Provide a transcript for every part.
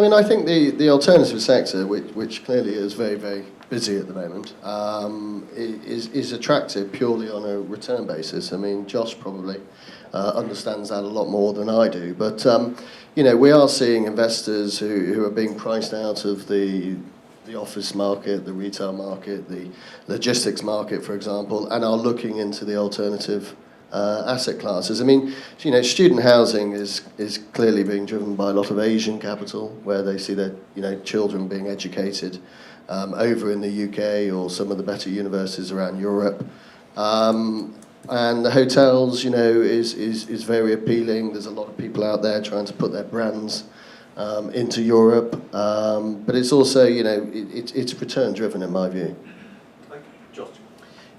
I mean, I think the alternative sector, which clearly is very, very busy at the moment, is attractive purely on a return basis. I mean, Josh probably understands that a lot more than I do. But, you know, we are seeing investors who are being priced out of the office market, the retail market, the logistics market, for example, and are looking into the alternative asset classes. I mean, you know, student housing is clearly being driven by a lot of Asian capital, where they see their, you know, children being educated over in the UK or some of the better universities around Europe. And the hotels, you know, is very appealing. There's a lot of people out there trying to put their brands into Europe, but it's also, you know, it's return driven in my view. Josh.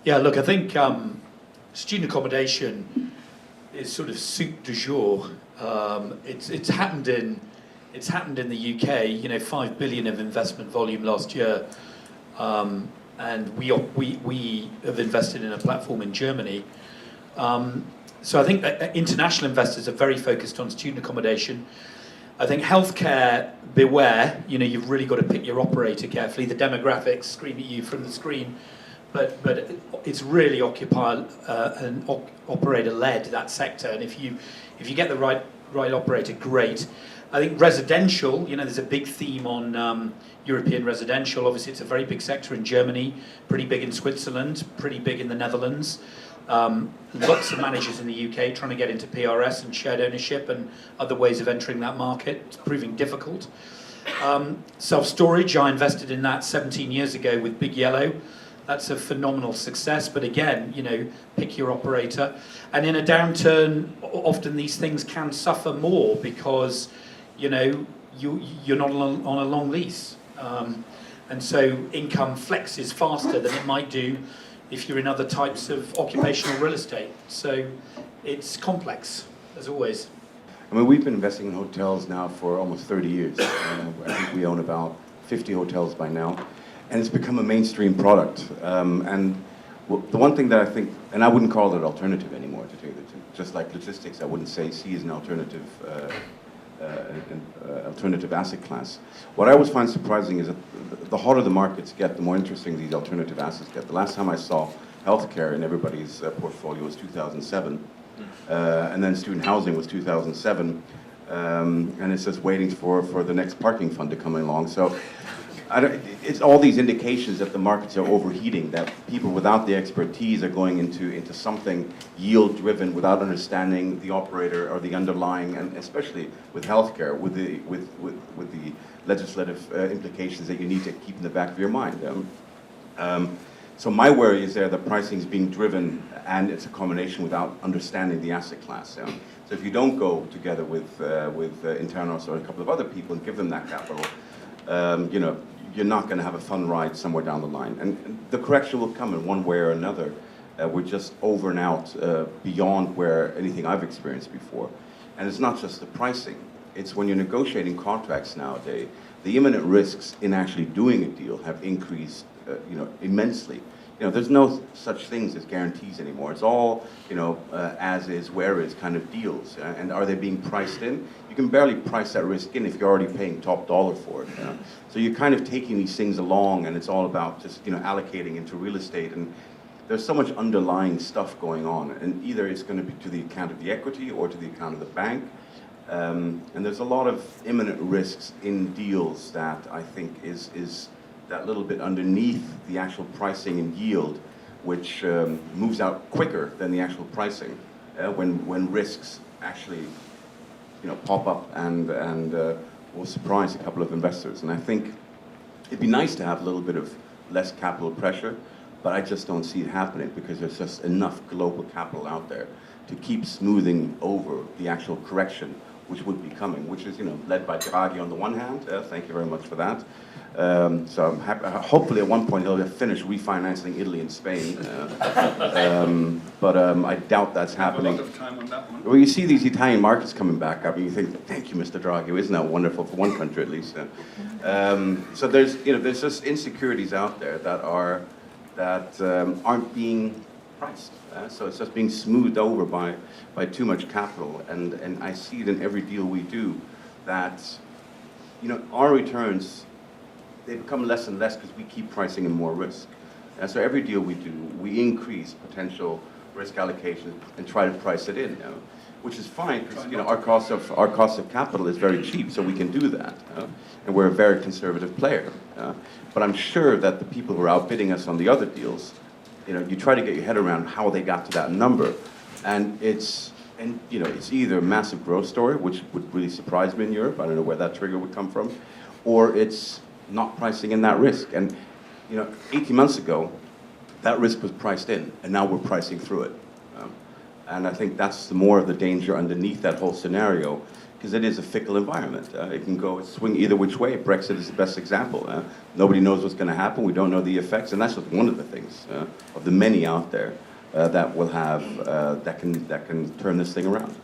Yeah, look, I think student accommodation is sort of soup du jour. It's happened in the UK. You know, 5 billion of investment volume last year, and we have invested in a platform in Germany. So I think that international investors are very focused on student accommodation. I think healthcare, beware. You know, you've really got to pick your operator carefully. The demographics scream at you from the screen. But it's really occupier and operator-led, that sector. And if you get the right operator, great. I think residential, you know, there's a big theme on European residential. Obviously, it's a very big sector in Germany, pretty big in Switzerland, pretty big in the Netherlands. Lots of managers in the UK trying to get into PRS and shared ownership and other ways of entering that market. It's proving difficult. Self-storage, I invested in that 17 years ago with Big Yellow. That's a phenomenal success, but again, you know, pick your operator. And in a downturn, often these things can suffer more because, you know, you're not on a long lease. And so income flexes faster than it might do if you're in other types of occupational real estate. So it's complex, as always. I mean, we've been investing in hotels now for almost 30 years. I think we own about 50 hotels by now. And it's become a mainstream product. And the one thing that I think, and I wouldn't call it alternative anymore, to tell you the truth. Just like logistics, I wouldn't say C is an alternative asset class. What I always find surprising is that the hotter the markets get, the more interesting these alternative assets get. The last time I saw healthcare in everybody's portfolio was 2007, and then student housing was 2007, and it's just waiting for the next parking fund to come along. So it's all these indications that the markets are overheating, that people without the expertise are going into something yield-driven without understanding the operator or the underlying, and especially with healthcare, with the legislative implications that you need to keep in the back of your mind. So my worry is there that pricing is being driven, and it's a combination without understanding the asset class. So if you don't go together with Internos or a couple of other people and give them that capital, you know, you're not going to have a fun ride somewhere down the line. And the correction will come in one way or another. We're just over and out beyond where anything I've experienced before. And it's not just the pricing. It's when you're negotiating contracts nowadays, the imminent risks in actually doing a deal have increased you know, immensely. You know, there's no such things as guarantees anymore. It's all, you know, as is, where is kind of deals. And are they being priced in? You can barely price that risk in if you're already paying top dollar for it. You know? So you're kind of taking these things along, and it's all about just, you know, allocating into real estate. And there's so much underlying stuff going on. And either it's going to be to the account of the equity or to the account of the bank. And there's a lot of imminent risks in deals that I think is that little bit underneath the actual pricing and yield, which moves out quicker than the actual pricing when risks actually, you know, pop up and will surprise a couple of investors. And I think it'd be nice to have a little bit of less capital pressure, but I just don't see it happening because there's just enough global capital out there to keep smoothing over the actual correction which would be coming, which is, you know, led by Draghi on the one hand. Thank you very much for that. So I'm happy, hopefully at one point he'll have finished refinancing Italy and Spain. But I doubt that's happening. A lot of time on that one. Well, you see these Italian markets coming back up, and you think, thank you, Mr. Draghi. Isn't that wonderful for one country at least? So there's, you know, there's just insecurities out there that aren't being priced. So it's just being smoothed over by too much capital, and I see it in every deal we do that you know, our returns, they become less and less because we keep pricing in more risk. And so every deal we do, we increase potential risk allocation and try to price it in, which is fine because, you know, our cost of capital is very cheap, so we can do that. And we're a very conservative player. But I'm sure that the people who are outbidding us on the other deals, you know, you try to get your head around how they got to that number, and you know, it's either a massive growth story, which would really surprise me in Europe. I don't know where that trigger would come from, or it's not pricing in that risk. And you know, 18 months ago, that risk was priced in, and now we're pricing through it. And I think that's the more of the danger underneath that whole scenario, because it is a fickle environment. It can go swing either which way. Brexit is the best example. Nobody knows what's going to happen. We don't know the effects, and that's just one of the things of the many out there that will have that can turn this thing around.